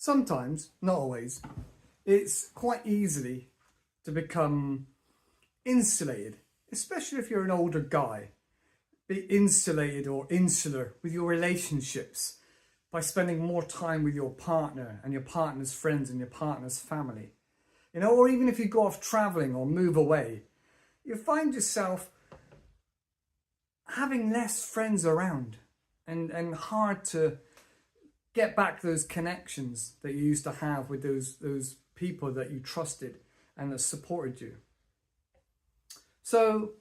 sometimes, not always, it's quite easily to become insulated, especially if you're an older guy. Be insulated or insular with your relationships by spending more time with your partner and your partner's friends and your partner's family. You know, or even if you go off traveling or move away, you find yourself having less friends around and hard to get back those connections that you used to have with those people that you trusted and that supported you. So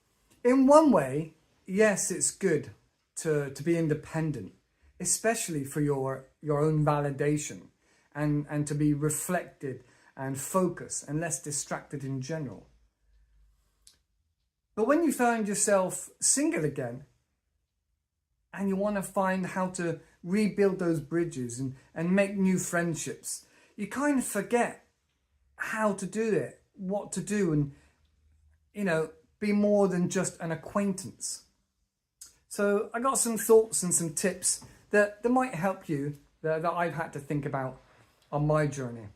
in one way, yes, it's good to be independent, especially for your own validation and to be reflected and focused and less distracted in general. But when you find yourself single again and you want to find how to rebuild those bridges and make new friendships, you kind of forget how to do it, what to do, and, you know, be more than just an acquaintance. So I got some thoughts and some tips that might help you that I've had to think about on my journey.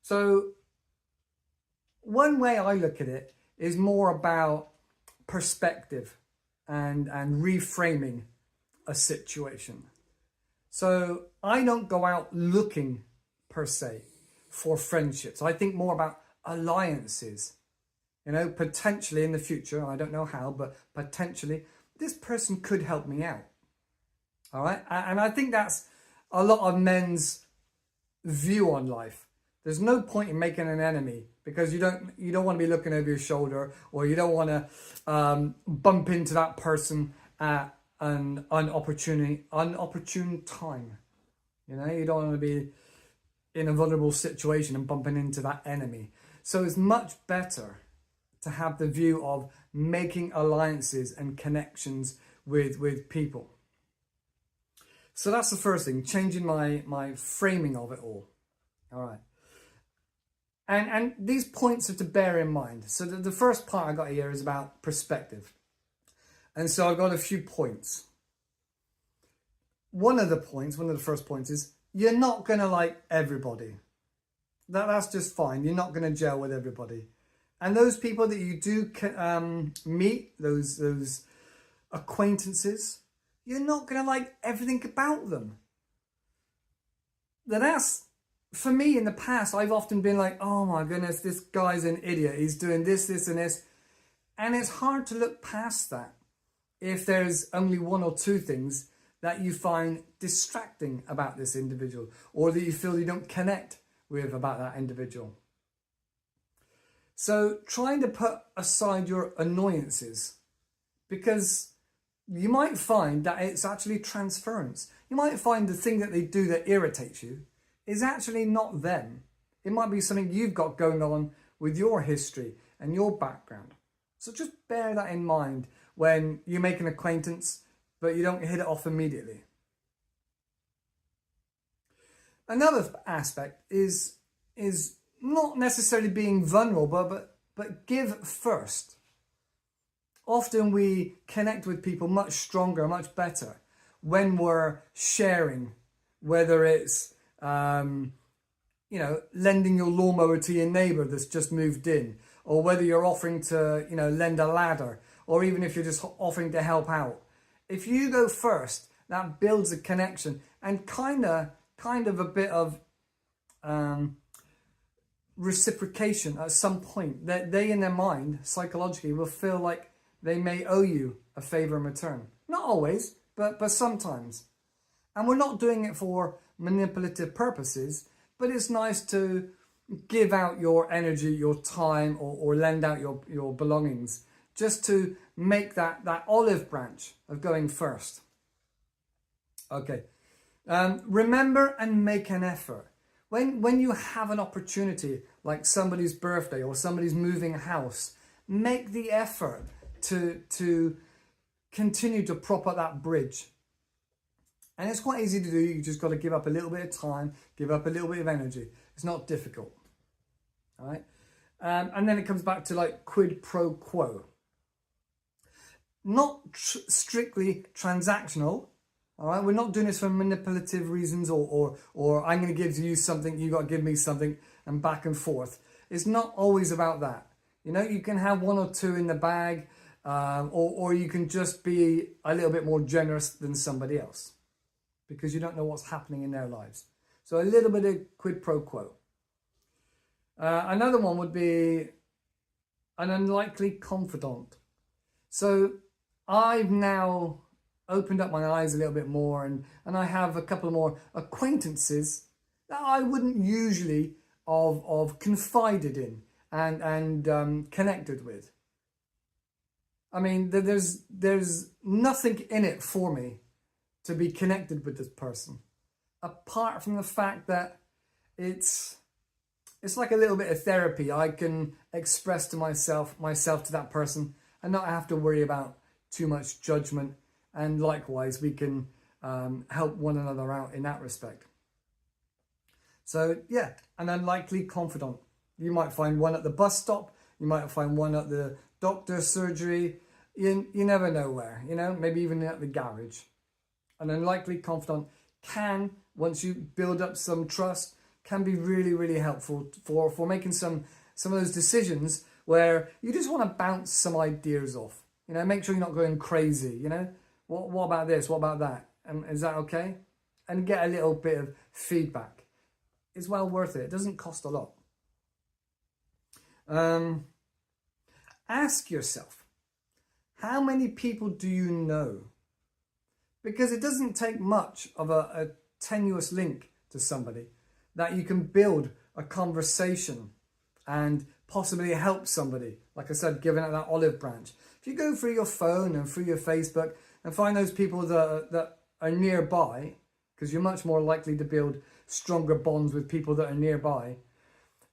So one way I look at it is more about perspective and reframing a situation. So I don't go out looking per se for friendships. I think more about alliances. You know, potentially in the future, I don't know how, but potentially this person could help me out. All right. And I think that's a lot of men's view on life. There's no point in making an enemy because you don't want to be looking over your shoulder, or you don't want to bump into that person at an unopportune time. You know, you don't want to be in a vulnerable situation and bumping into that enemy. So it's much better to have the view of making alliances and connections with people. So that's the first thing, changing my framing of it all. All right. And these points are to bear in mind. So the first part I got here is about perspective. And so I've got a few points. One of the first points is you're not going to like everybody. That's just fine. You're not going to gel with everybody. And those people that you do meet, those acquaintances, you're not going to like everything about them. That's, for me in the past, I've often been like, oh my goodness, this guy's an idiot. He's doing this, this and this. And it's hard to look past that if there's only one or two things that you find distracting about this individual, or that you feel you don't connect with about that individual. So trying to put aside your annoyances, because you might find that it's actually transference. You might find the thing that they do that irritates you is actually not them. It might be something you've got going on with your history and your background. So just bear that in mind when you make an acquaintance, but you don't hit it off immediately. Another aspect is not necessarily being vulnerable, but give first. Often we connect with people much stronger, much better when we're sharing, whether it's you know, lending your lawnmower to your neighbour that's just moved in, or whether you're offering to, you know, lend a ladder, or even if you're just offering to help out. If you go first, that builds a connection and kind of a bit of reciprocation at some point, that they in their mind psychologically will feel like they may owe you a favour in return. Not always, but sometimes. And we're not doing it for manipulative purposes, but it's nice to give out your energy, your time, or lend out your belongings, just to make that olive branch of going first. Okay. Remember and make an effort. When you have an opportunity, like somebody's birthday or somebody's moving house, make the effort to continue to prop up that bridge. And it's quite easy to do. You just got to give up a little bit of time, give up a little bit of energy. It's not difficult. All right. And then it comes back to like quid pro quo. Not strictly transactional, All right, we're not doing this for manipulative reasons or I'm going to give you something, you got to give me something, and back and forth. It's not always about that. You know, you can have one or two in the bag, or you can just be a little bit more generous than somebody else because you don't know what's happening in their lives. So a little bit of quid pro quo. Another one would be an unlikely confidant. So I've now opened up my eyes a little bit more, and I have a couple more acquaintances that I wouldn't usually have confided in and connected with. I mean, there's nothing in it for me to be connected with this person, apart from the fact that it's like a little bit of therapy. I can express to myself to that person and not have to worry about too much judgment. And likewise, we can help one another out in that respect. So yeah, an unlikely confidant. You might find one at the bus stop. You might find one at the doctor's surgery. You never know where, you know, maybe even at the garage. An unlikely confidant can, once you build up some trust, can be really, really helpful for making some of those decisions where you just want to bounce some ideas off. You know, make sure you're not going crazy, you know. What about this? What about that? And is that okay? And get a little bit of feedback. It's well worth it. It doesn't cost a lot. Ask yourself, how many people do you know? Because it doesn't take much of a tenuous link to somebody that you can build a conversation and possibly help somebody. Like I said, giving out that olive branch. If you go through your phone and through your Facebook and find those people that are nearby, because you're much more likely to build stronger bonds with people that are nearby,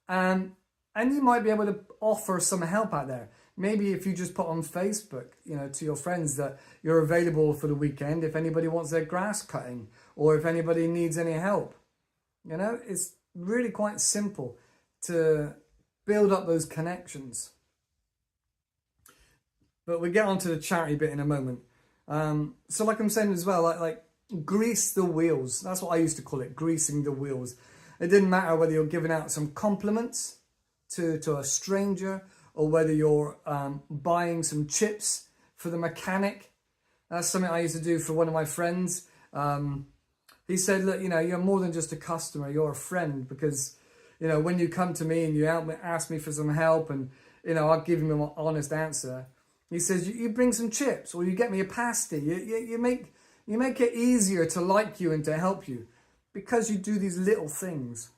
and you might be able to offer some help out there. Maybe if you just put on Facebook, you know, to your friends that you're available for the weekend if anybody wants their grass cutting or if anybody needs any help. You know, it's really quite simple to build up those connections. But we'll get onto the charity bit in a moment. So like I'm saying as well, like grease the wheels. That's what I used to call it, greasing the wheels. It didn't matter whether you're giving out some compliments to a stranger or whether you're buying some chips for the mechanic. That's something I used to do for one of my friends. He said, look, you know, you're more than just a customer, you're a friend, because, you know, when you come to me and you ask me for some help and, you know, I'll give him an honest answer. He says, you bring some chips or you get me a pasty. You make it easier to like you and to help you because you do these little things.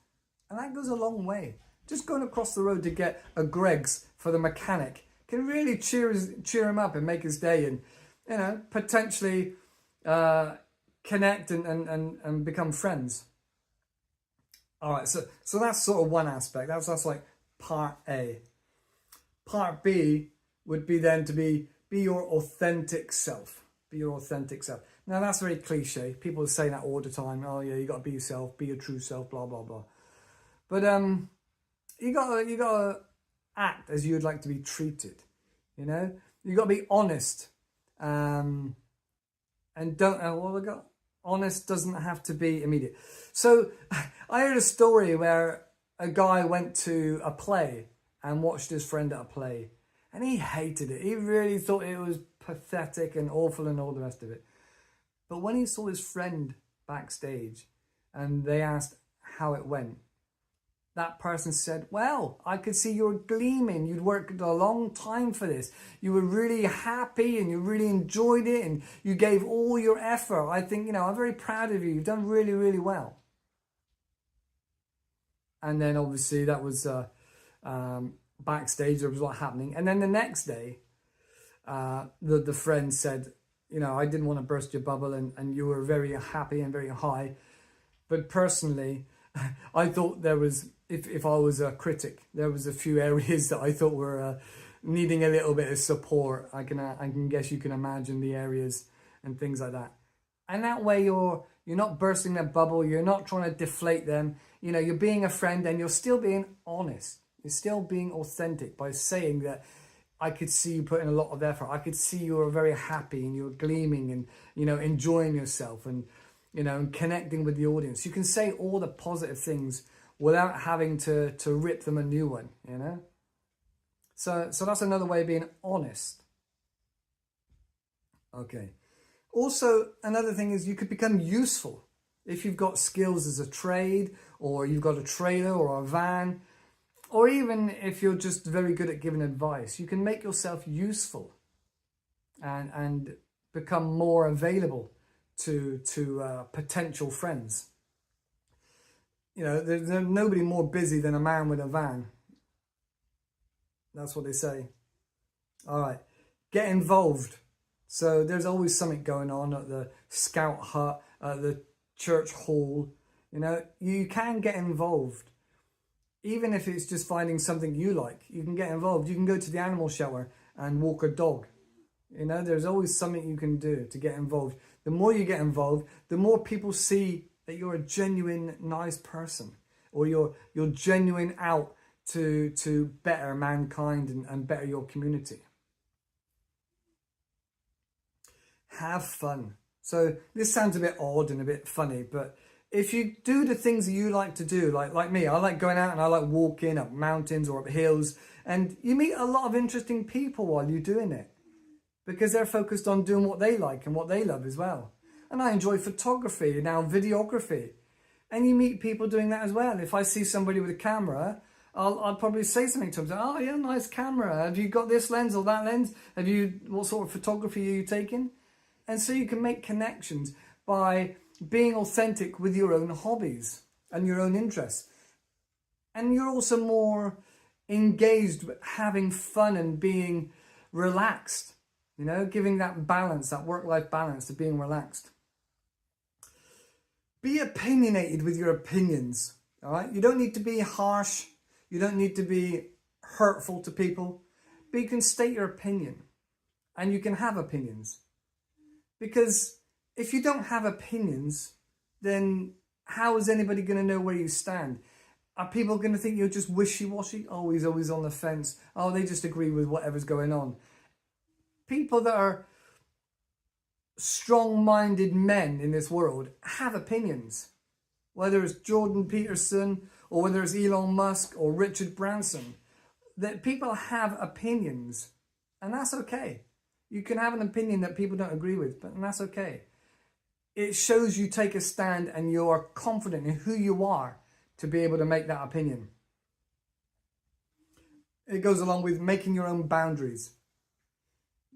And that goes a long way. Just going across the road to get a Greggs for the mechanic can really cheer him up and make his day, and, you know, potentially connect and become friends. All right, so that's sort of one aspect. That's like part A. Part B would be then to be your authentic self. Be your authentic self. Now that's very cliche. People say that all the time. Oh yeah, you got to be yourself, be your true self, blah blah blah. But you gotta act as you'd like to be treated. You know, you gotta be honest. And don't honest doesn't have to be immediate. So I heard a story where a guy went to a play and watched his friend at a play, and he hated it. He really thought it was pathetic and awful and all the rest of it. But when he saw his friend backstage and they asked how it went, that person said, well, I could see you were gleaming. You'd worked a long time for this. You were really happy and you really enjoyed it and you gave all your effort. I think, you know, I'm very proud of you. You've done really, really well. And then obviously that was backstage. There was a lot happening. And then the next day, the friend said, you know, I didn't want to burst your bubble and you were very happy and very high. But personally, I thought there was, if I was a critic, there was a few areas that I thought were needing a little bit of support. I can guess you can imagine the areas and things like that. And that way you're not bursting their bubble. You're not trying to deflate them. You know, you're being a friend and you're still being honest. You're still being authentic by saying that I could see you putting a lot of effort. I could see you were very happy and you were gleaming and, you know, enjoying yourself and, you know, and connecting with the audience. You can say all the positive things without having to rip them a new one, you know. So that's another way of being honest. Okay. Also, another thing is you could become useful. If you've got skills as a trade, or you've got a trailer or a van, or even if you're just very good at giving advice, you can make yourself useful and become more available to potential friends. You know, there's nobody more busy than a man with a van. That's what they say. All right, get involved. So there's always something going on at the scout hut, at the church hall. You know, you can get involved. Even if it's just finding something you like, you can get involved. You can go to the animal shelter and walk a dog. You know, there's always something you can do to get involved. The more you get involved, the more people see that you're a genuine, nice person, or you're genuine out to better mankind and better your community. Have fun. So this sounds a bit odd and a bit funny, but if you do the things that you like to do, like me, I like going out and I like walking up mountains or up hills, and you meet a lot of interesting people while you're doing it because they're focused on doing what they like and what they love as well. And I enjoy photography, now videography, and you meet people doing that as well. If I see somebody with a camera, I'll probably say something to them. Oh yeah, nice camera. Have you got this lens or that lens? What sort of photography are you taking? And so you can make connections by being authentic with your own hobbies and your own interests. And you're also more engaged with having fun and being relaxed, you know, giving that balance, that work-life balance to being relaxed. Be opinionated with your opinions, all right? You don't need to be harsh. You don't need to be hurtful to people, but you can state your opinion and you can have opinions. Because if you don't have opinions, then how is anybody going to know where you stand? Are people going to think you're just wishy-washy? Oh, he's always on the fence. Oh, they just agree with whatever's going on. People that are strong-minded men in this world have opinions. Whether it's Jordan Peterson or whether it's Elon Musk or Richard Branson, that people have opinions, and that's okay. You can have an opinion that people don't agree with, but that's okay. It shows you take a stand and you are confident in who you are to be able to make that opinion. It goes along with making your own boundaries.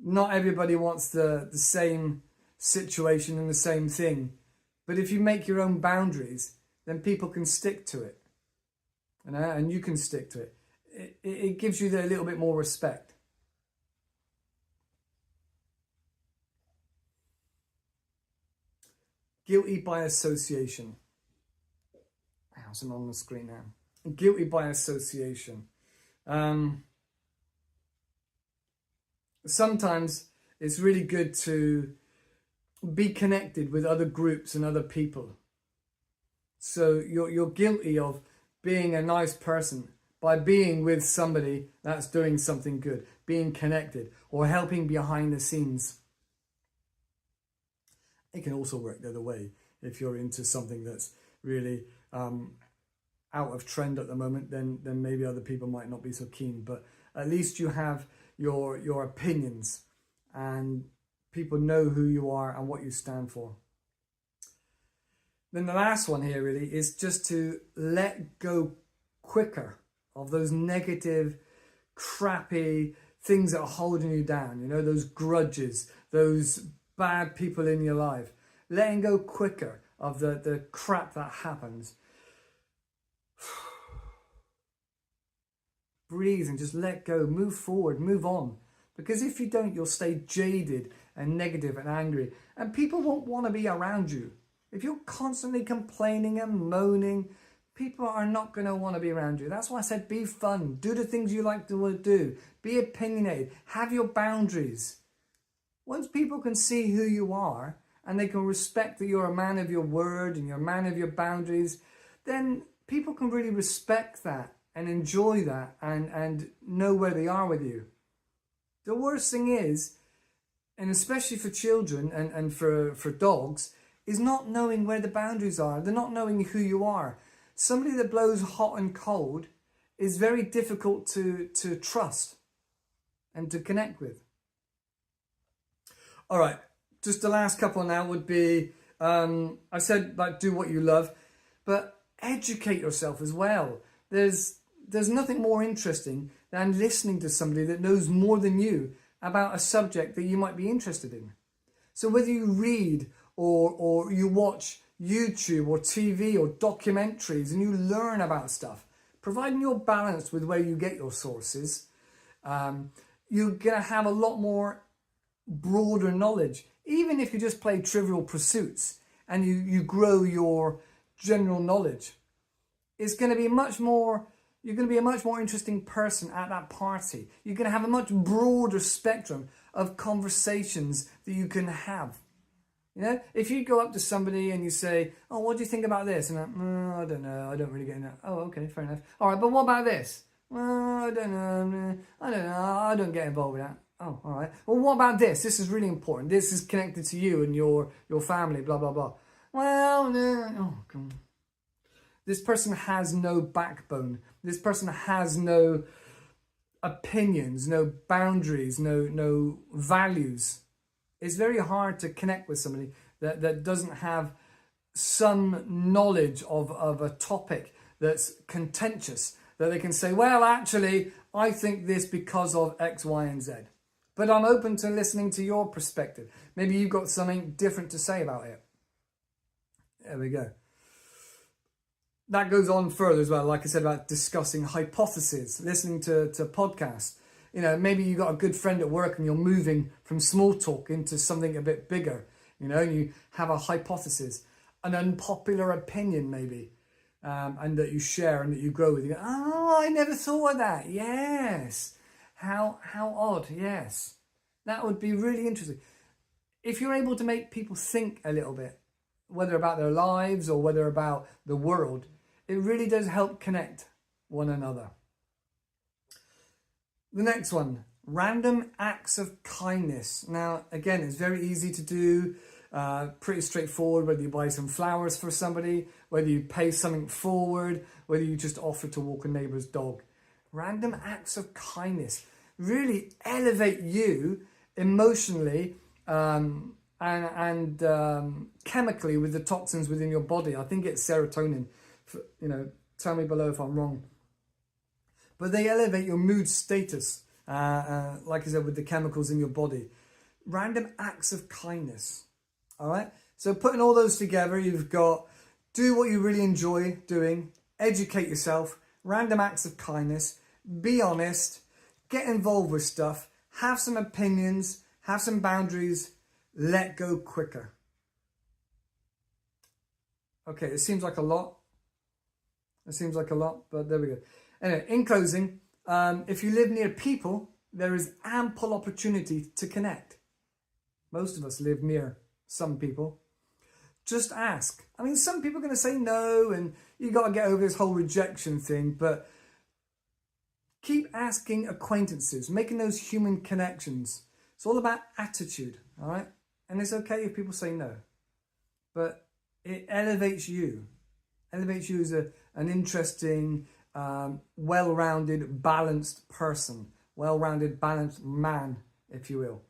Not everybody wants the same situation and the same thing, but if you make your own boundaries, then people can stick to it, you know, and you can stick to it. It gives you a little bit more respect. Guilty by association. How's it on the screen now? Guilty by association. Sometimes it's really good to be connected with other groups and other people. So you're guilty of being a nice person by being with somebody that's doing something good, being connected or helping behind the scenes. It can also work the other way. If you're into something that's really out of trend at the moment, then maybe other people might not be so keen. But at least you have your opinions and people know who you are and what you stand for. Then the last one here really is just to let go quicker of those negative, crappy things that are holding you down. You know, those grudges, those bad people in your life. Letting go quicker of the crap that happens. Breathe and just let go. Move forward, move on. Because if you don't, you'll stay jaded and negative and angry. And people won't want to be around you. If you're constantly complaining and moaning, people are not going to want to be around you. That's why I said be fun. Do the things you like to do. Be opinionated. Have your boundaries. Once people can see who you are and they can respect that you're a man of your word and you're a man of your boundaries, then people can really respect that and enjoy that and know where they are with you. The worst thing is, and especially for children and for dogs, is not knowing where the boundaries are. They're not knowing who you are. Somebody that blows hot and cold is very difficult to trust and to connect with. All right, just the last couple now would be, I said, like, do what you love, but educate yourself as well. There's nothing more interesting than listening to somebody that knows more than you about a subject that you might be interested in. So whether you read or you watch YouTube or TV or documentaries and you learn about stuff, providing you're balanced with where you get your sources, you're going to have a lot more broader knowledge. Even if you just play Trivial Pursuits and you grow your general knowledge, it's going to be much more, you're going to be a much more interesting person at that party. You're going to have a much broader spectrum of conversations that you can have. You know, if you go up to somebody and you say, oh, what do you think about this? And I don't know, I don't really get into that. Oh, okay, fair enough. All right, but what about this? Well, I don't know, I don't get involved with that. Oh, all right. Well, what about this? This is really important. This is connected to you and your family, blah, blah, blah. Well, no, oh, come on. This person has no backbone. This person has no opinions, no boundaries, no values. It's very hard to connect with somebody that doesn't have some knowledge of a topic that's contentious, that they can say, well, actually, I think this because of X, Y, and Z. But I'm open to listening to your perspective. Maybe you've got something different to say about it. There we go. That goes on further as well, like I said, about discussing hypotheses, listening to podcasts. You know, maybe you've got a good friend at work and you're moving from small talk into something a bit bigger. You know, and you have a hypothesis, an unpopular opinion maybe, and that you share and that you grow with. You go, oh, I never thought of that. Yes. How odd. Yes. That would be really interesting. If you're able to make people think a little bit, whether about their lives or whether about the world, it really does help connect one another. The next one, random acts of kindness. Now, again, it's very easy to do, pretty straightforward, whether you buy some flowers for somebody, whether you pay something forward, whether you just offer to walk a neighbour's dog. Random acts of kindness really elevate you emotionally and chemically with the toxins within your body. I think it's serotonin. You know, tell me below if I'm wrong. But they elevate your mood status, like I said, with the chemicals in your body. Random acts of kindness. All right. So putting all those together, you've got do what you really enjoy doing, educate yourself, random acts of kindness, be honest, get involved with stuff, have some opinions, have some boundaries, let go quicker. Okay, it seems like a lot. It seems like a lot, but there we go. Anyway, in closing, if you live near people, there is ample opportunity to connect. Most of us live near some people. Just ask. I mean, some people are going to say no, and you got to get over this whole rejection thing, but keep asking acquaintances, making those human connections. It's all about attitude, all right? And it's okay if people say no, but it elevates you. Elevates you as an interesting, well-rounded, balanced person. Well-rounded, balanced man, if you will.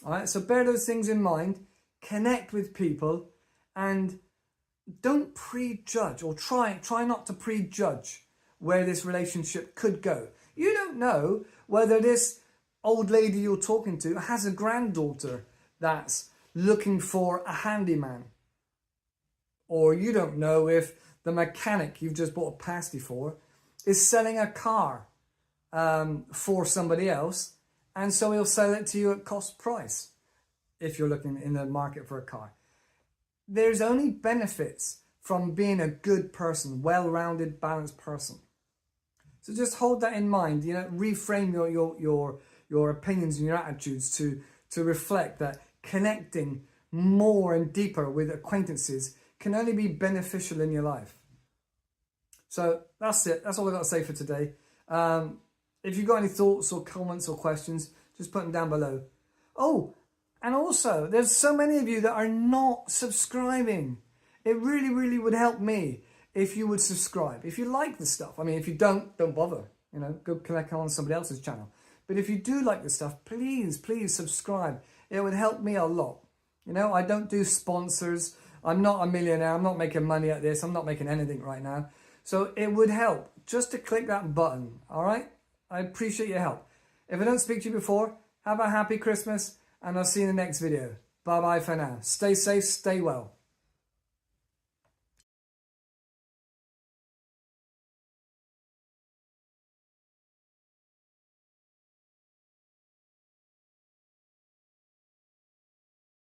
All right, so bear those things in mind. Connect with people and don't prejudge, or try not to prejudge where this relationship could go. You don't know whether this old lady you're talking to has a granddaughter that's looking for a handyman. Or you don't know if the mechanic you've just bought a pasty for is selling a car for somebody else, and so he'll sell it to you at cost price if you're looking in the market for a car. There's only benefits from being a good person, well-rounded, balanced person. So just hold that in mind. You know, reframe your opinions and your attitudes to reflect that connecting more and deeper with acquaintances can only be beneficial in your life. So that's it. That's all I've got to say for today. If you've got any thoughts or comments or questions, just Just put them down below. Oh, and also, there's so many of you that are not subscribing. It really, really would help me if you would subscribe. If you like the stuff. I mean, if you don't bother. You know, go click on somebody else's channel. But if you do like the stuff, please, please subscribe. It would help me a lot. You know, I don't do sponsors. I'm not a millionaire. I'm not making money at this. I'm not making anything right now. So it would help just to click that button. All right? I appreciate your help. If I don't speak to you before, have a happy Christmas. And I'll see you in the next video. Bye-bye for now. Stay safe, stay well.